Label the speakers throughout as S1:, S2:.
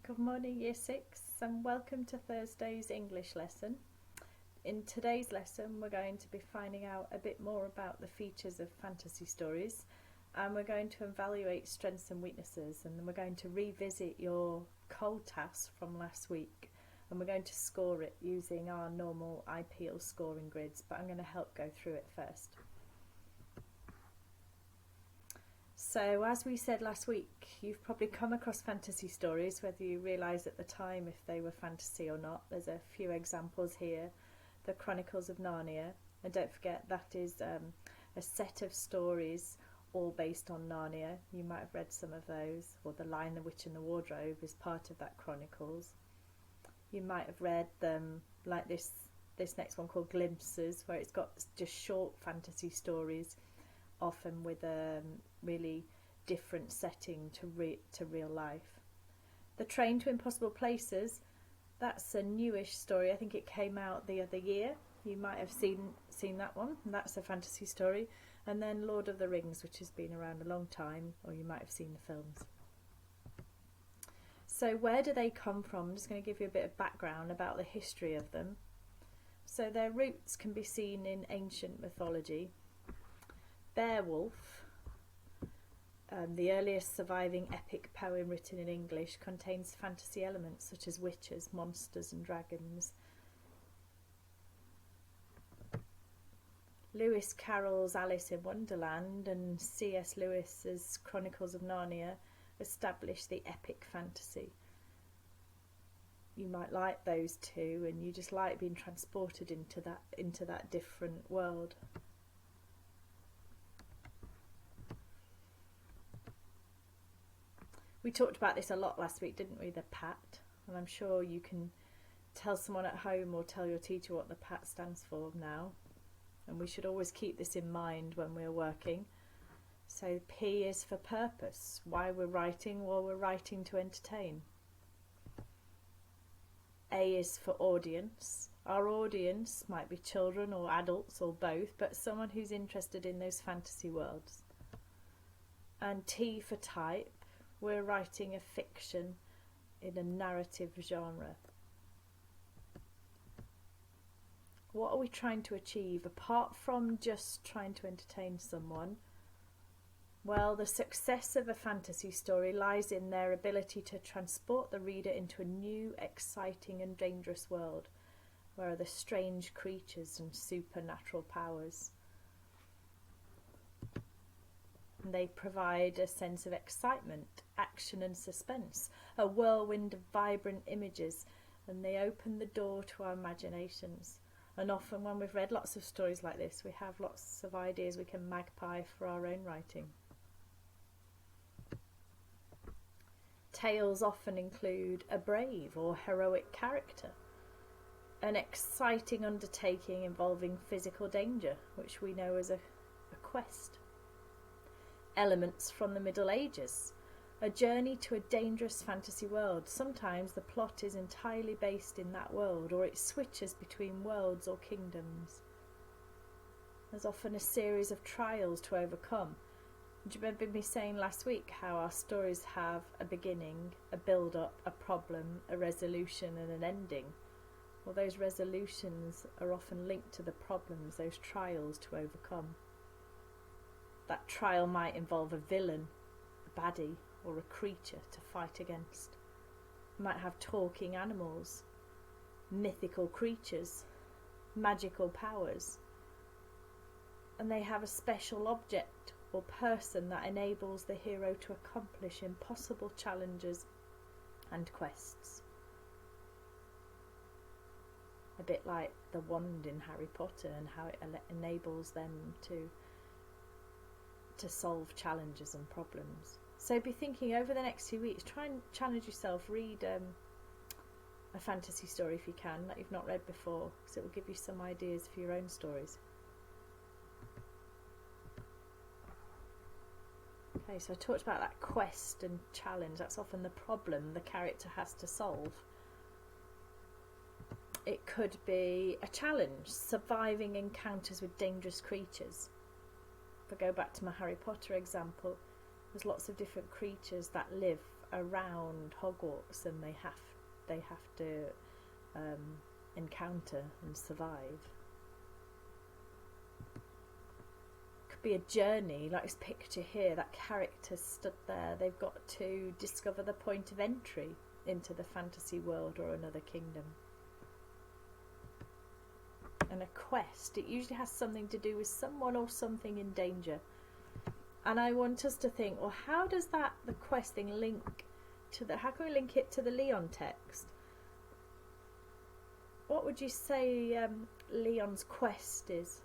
S1: Good morning, Year 6, and welcome to Thursday's English lesson. In today's lesson, we're going to be finding out a bit more about the features of fantasy stories, and we're going to evaluate strengths and weaknesses, and then we're going to revisit your cold task from last week, and we're going to score it using our normal IPEAL scoring grids, but I'm going to help go through it first. So, as we said last week, you've probably come across fantasy stories, whether you realise at the time if they were fantasy or not. There's a few examples here. The Chronicles of Narnia, and don't forget that is a set of stories all based on Narnia. You might have read some of those, or The Lion, the Witch and the Wardrobe is part of that Chronicles. You might have read them like this next one called Glimpses, where it's got just short fantasy stories, often with a really different setting to real life. The Train to Impossible Places, that's a newish story. I think it came out the other year. You might have seen that one, and that's a fantasy story. And then Lord of the Rings, which has been around a long time, or you might have seen the films. So where do they come from? I'm just going to give you a bit of background about the history of them. So their roots can be seen in ancient mythology. Beowulf, the earliest surviving epic poem written in English, contains fantasy elements such as witches, monsters and dragons. Lewis Carroll's Alice in Wonderland and C.S. Lewis's Chronicles of Narnia established the epic fantasy. You might like those two, and you just like being transported into that different world. We talked about this a lot last week, didn't we? The PAT, and I'm sure you can tell someone at home or tell your teacher what the PAT stands for now. And we should always keep this in mind when we're working. So P is for purpose. Why we're writing? Well, we're writing to entertain. A is for audience. Our audience might be children or adults or both, but someone who's interested in those fantasy worlds. And T for type. We're writing a fiction in a narrative genre. What are we trying to achieve apart from just trying to entertain someone? Well, the success of a fantasy story lies in their ability to transport the reader into a new, exciting and dangerous world where are the strange creatures and supernatural powers. And they provide a sense of excitement, action and suspense, a whirlwind of vibrant images, and they open the door to our imaginations. And often when we've read lots of stories like this, we have lots of ideas we can magpie for our own writing. Tales often include a brave or heroic character, an exciting undertaking involving physical danger, which we know as a quest. Elements from the Middle Ages, a journey to a dangerous fantasy world. Sometimes the plot is entirely based in that world, or it switches between worlds or kingdoms. There's often a series of trials to overcome. Do you remember me saying last week how our stories have a beginning, a build-up, a problem, a resolution and an ending? Well, those resolutions are often linked to the problems, those trials to overcome. That trial might involve a villain, a baddie, or a creature to fight against. You might have talking animals, mythical creatures, magical powers, and they have a special object or person that enables the hero to accomplish impossible challenges and quests. A bit like the wand in Harry Potter and how it enables them to solve challenges and problems. So be thinking over the next few weeks, try and challenge yourself, read a fantasy story if you can, that you've not read before, because it will give you some ideas for your own stories. Okay, so I talked about that quest and challenge. That's often the problem the character has to solve. It could be a challenge, surviving encounters with dangerous creatures. If I go back to my Harry Potter example, there's lots of different creatures that live around Hogwarts, and they have to encounter and survive. Could be a journey, like this picture here. That character stood there. They've got to discover the point of entry into the fantasy world or another kingdom. And a quest, it usually has something to do with someone or something in danger. And I want us to think, well, how does the quest thing link to how can we link it to the Leon text? What would you say Leon's quest is?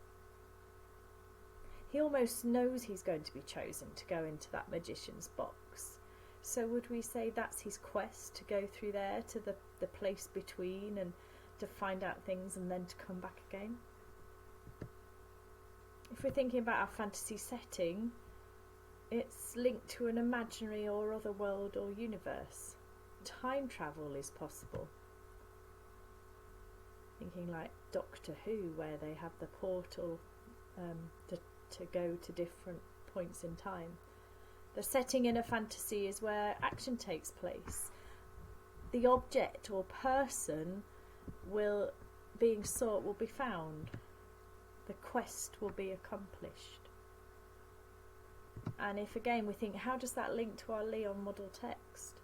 S1: He almost knows he's going to be chosen to go into that magician's box. So would we say that's his quest, to go through there to the place between and to find out things and then to come back again? If we're thinking about our fantasy setting, it's linked to an imaginary or other world or universe. Time travel is possible. Thinking like Doctor Who, where they have the portal to go to different points in time. The setting in a fantasy is where action takes place. The object or person being sought will be found. The quest will be accomplished. And if again we think, how does that link to our Leon model text?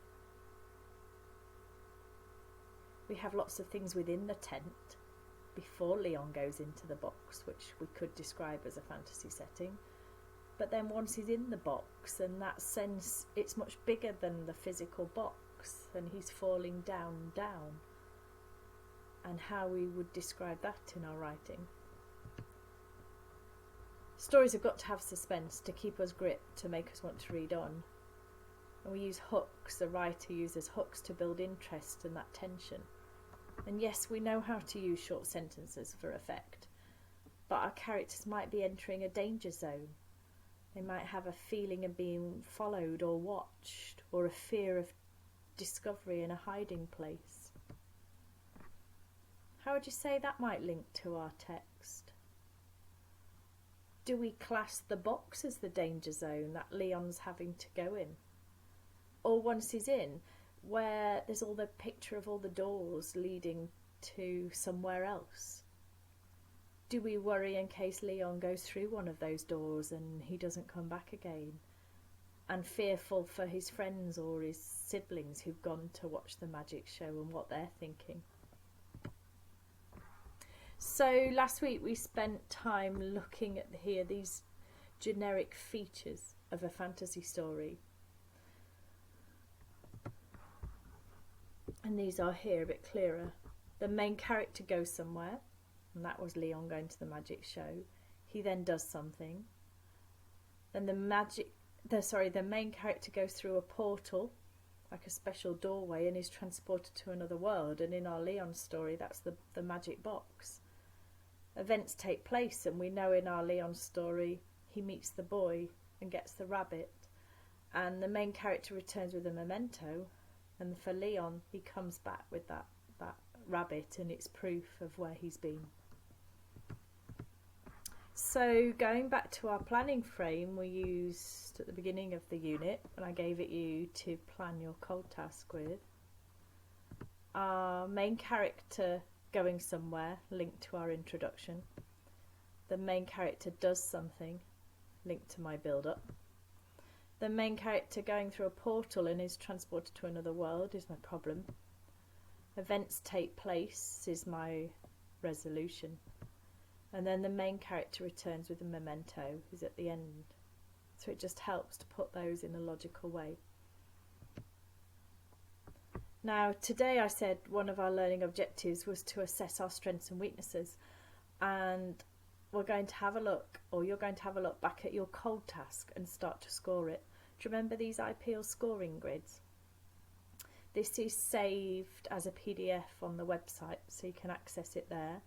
S1: We have lots of things within the tent before Leon goes into the box, which we could describe as a fantasy setting. But then once he's in the box, in that sense, it's much bigger than the physical box, and he's falling down. And how we would describe that in our writing. Stories have got to have suspense to keep us gripped, to make us want to read on. And we use hooks, the writer uses hooks to build interest and that tension. And yes, we know how to use short sentences for effect, but our characters might be entering a danger zone. They might have a feeling of being followed or watched, or a fear of discovery in a hiding place. How would you say that might link to our text? Do we class the box as the danger zone that Leon's having to go in? Or once he's in, where there's all the picture of all the doors leading to somewhere else? Do we worry in case Leon goes through one of those doors and he doesn't come back again? And fearful for his friends or his siblings who've gone to watch the magic show and what they're thinking. So last week we spent time looking at these generic features of a fantasy story. And these are here a bit clearer. The main character goes somewhere, and that was Leon going to the magic show. He then does something. Then the main character goes through a portal, like a special doorway, and is transported to another world. And in our Leon story, that's the magic box. Events take place, and we know in our Leon story he meets the boy and gets the rabbit, and the main character returns with a memento, and for Leon he comes back with that rabbit, and it's proof of where he's been. So going back to our planning frame we used at the beginning of the unit, and I gave it you to plan your cold task with, our main character going somewhere, linked to our introduction. The main character does something, linked to my build-up. The main character going through a portal and is transported to another world is my problem. Events take place is my resolution. And then the main character returns with a memento is at the end. So it just helps to put those in a logical way. Now, today I said one of our learning objectives was to assess our strengths and weaknesses, and we're going to have a look, or you're going to have a look back at your cold task and start to score it. Do you remember these IPEL scoring grids? This is saved as a PDF on the website, so you can access it there.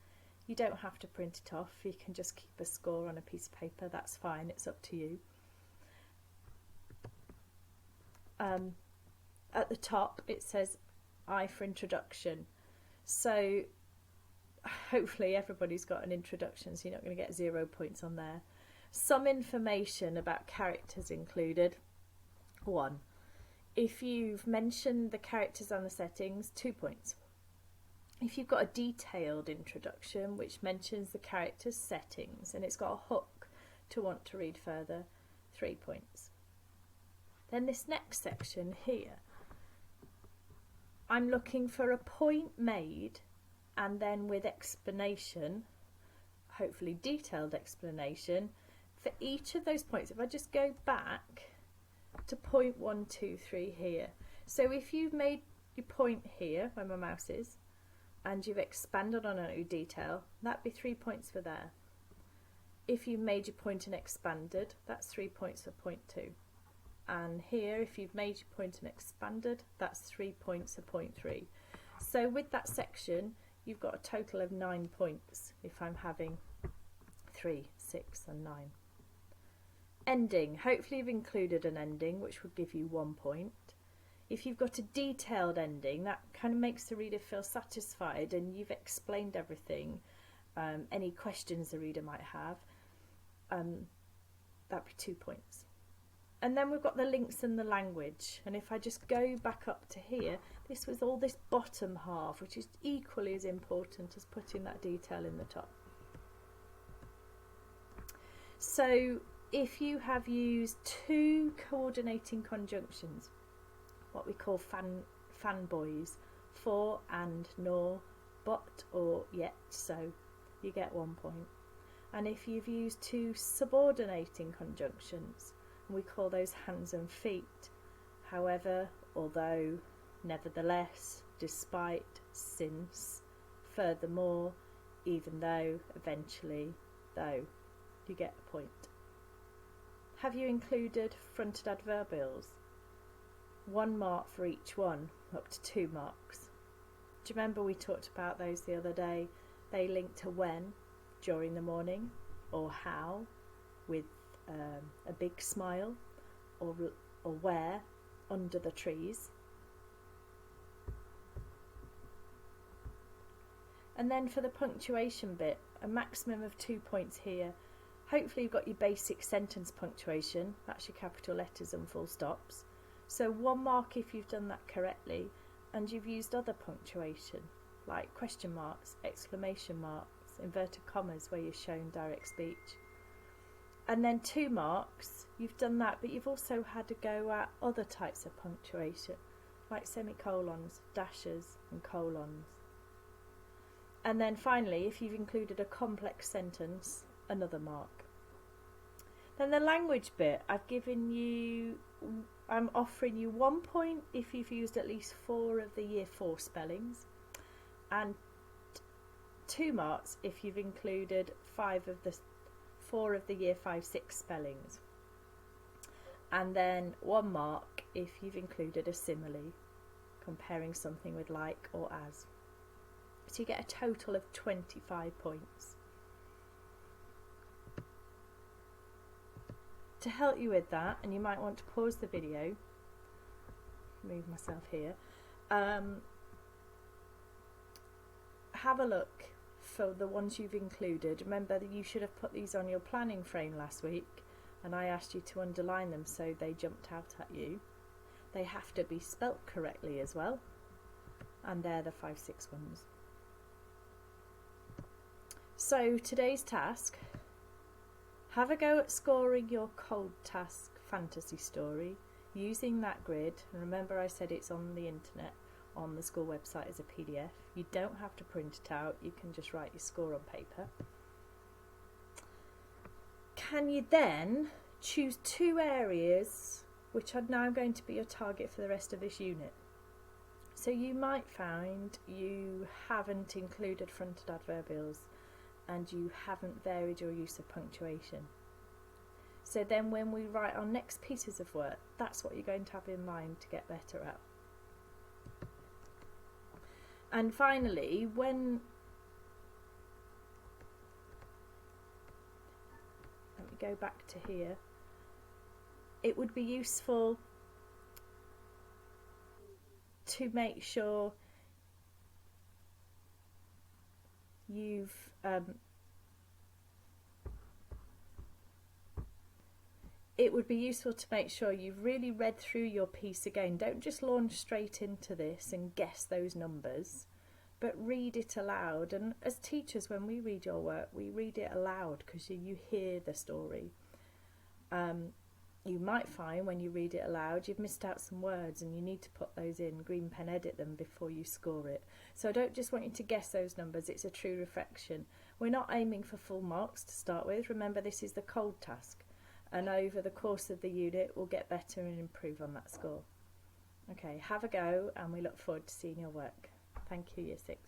S1: You don't have to print it off, you can just keep a score on a piece of paper, that's fine, it's up to you. At the top it says I for introduction, so hopefully everybody's got an introduction, so you're not going to get 0 points on there. Some information about characters included. 1. If you've mentioned the characters and the settings, 2 points. If you've got a detailed introduction which mentions the character's settings and it's got a hook to want to read further, 3 points. Then this next section here, I'm looking for a point made and then with explanation, hopefully detailed explanation, for each of those points. If I just go back to point 1, 2, 3 here. So if you've made your point here, where my mouse is, and you've expanded on a new detail, that'd be 3 points for there. If you've made your point and expanded, that's 3 points for point 2. And here, if you've made your point and expanded, that's 3 points for point 3. So with that section, you've got a total of 9 points if I'm having 3, 6 and 9. Ending. Hopefully you've included an ending, which would give you 1 point. If you've got a detailed ending, that kind of makes the reader feel satisfied and you've explained everything, any questions the reader might have, that'd be 2 points. And then we've got the links and the language, and if I just go back up to here, this was all this bottom half, which is equally as important as putting that detail in the top. So if you have used 2 coordinating conjunctions, what we call fanboys, for, and, nor, but, or, yet, so, you get 1 point. And if you've used 2 subordinating conjunctions, we call those hands and feet, however, although, nevertheless, despite, since, furthermore, even though, eventually, though, you get a point. Have you included fronted adverbials? 1 mark for each one, up to 2 marks. Do you remember we talked about those the other day? They link to when, during the morning, or how, with a big smile, or where, under the trees. And then for the punctuation bit, a maximum of 2 points here. Hopefully you've got your basic sentence punctuation, that's your capital letters and full stops. So 1 mark if you've done that correctly, and you've used other punctuation, like question marks, exclamation marks, inverted commas where you've shown direct speech. And then 2 marks, you've done that, but you've also had to go at other types of punctuation, like semicolons, dashes and colons. And then finally, if you've included a complex sentence, another mark. Then the language bit, I'm offering you 1 point if you've used at least 4 of the year 4 spellings, and 2 marks if you've included 4 of the year 5-6 spellings, and then 1 mark if you've included a simile, comparing something with like or as. So you get a total of 25 points. To help you with that, and you might want to pause the video, move myself here, have a look for the ones you've included. Remember that you should have put these on your planning frame last week, and I asked you to underline them so they jumped out at you. They have to be spelt correctly as well, and they're the 5-6 ones. So today's task, have a go at scoring your cold task fantasy story using that grid. And remember, I said it's on the internet, on the school website as a PDF. You don't have to print it out, you can just write your score on paper. Can you then choose 2 areas which are now going to be your target for the rest of this unit? So you might find you haven't included fronted adverbials and you haven't varied your use of punctuation. So then when we write our next pieces of work, that's what you're going to have in mind to get better at. And finally, let me go back to here, it would be useful to make sure you've it would be useful to make sure you've really read through your piece again. Don't just launch straight into this and guess those numbers, but read it aloud. And as teachers, when we read your work, we read it aloud because you hear the story. You might find when you read it aloud you've missed out some words and you need to put those in, green pen edit them before you score it. So I don't just want you to guess those numbers, it's a true reflection. We're not aiming for full marks to start with. Remember, this is the cold task, and over the course of the unit we'll get better and improve on that score. Okay, have a go, and we look forward to seeing your work. Thank you, Year 6.